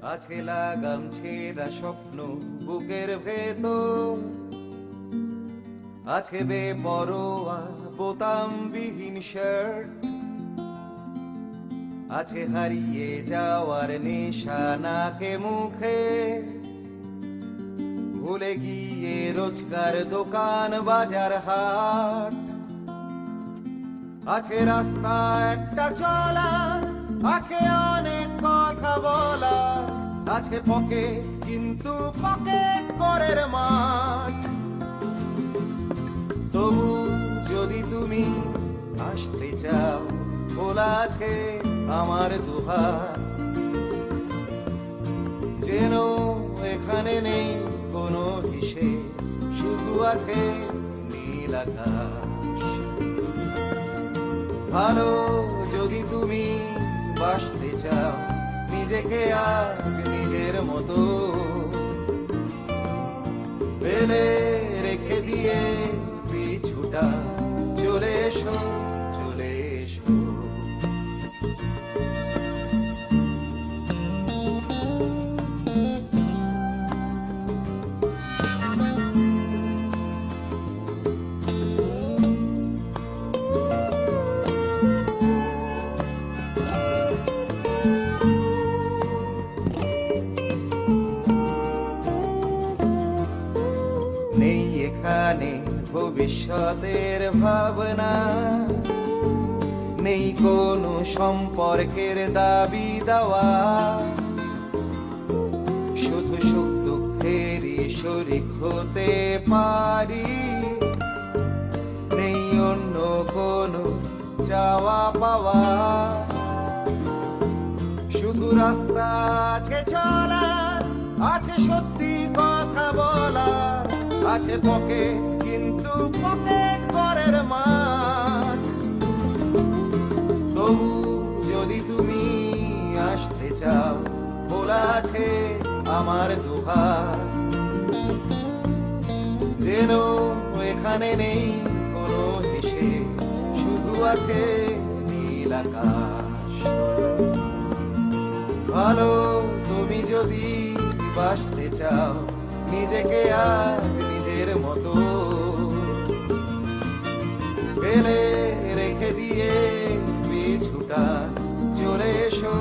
আছে লাগাম ছেঁড়া স্বপ্ন বুকের ভেতর, আছে বেপরোয়া বোতামবিহীন শার্ট, আছে হারিয়ে যাওয়ার নেশা নাকে মুখে, ভুলে গিয়ে রোজকার দোকান বাজার হাট। আছে রাস্তা একটা চলার, আছে অনেক কথা বলার, আছে পকেট কিন্তু পকেট করের মাঠ। তবু যদি তুমি আসতে চাও, খোলা আছে আমার দুহার। যেন এখানে নেই কোনো হিসেব, শুধু আছে নীল আকাশ। ভালো যদি তুমি বাসতে চাও, নিজেকে আজ নিজের মতো ফেলে রেখে দিয়ে পিছুটা চলে এসো, চলে এসো। নেই এখানে ভবিষ্যতের ভাবনা, নেই কোনো সম্পর্কের দাবি দাওয়া, শুধু সুখ দুঃখেরই শরীক হতে পারি। নেই অন্য কোনো চাওয়া পাওয়া, শুধু রাস্তা আছে চলার, আছে সত্যি কথা বলার, আছে পকেট কিন্তু পকেট করের মাঠ। তবু যদি তুমি আসতে চাও, খোলা আছে আমার দুহার। যেন এখানে নেই কোনো হিসেব, শুধু আছে নীল আকাশ। ভালো তুমি যদি বাসতে চাও, নিজেকে আজ নিজের মতো ফেলে রেখে দিয়ে পিছুটা চলে এসো,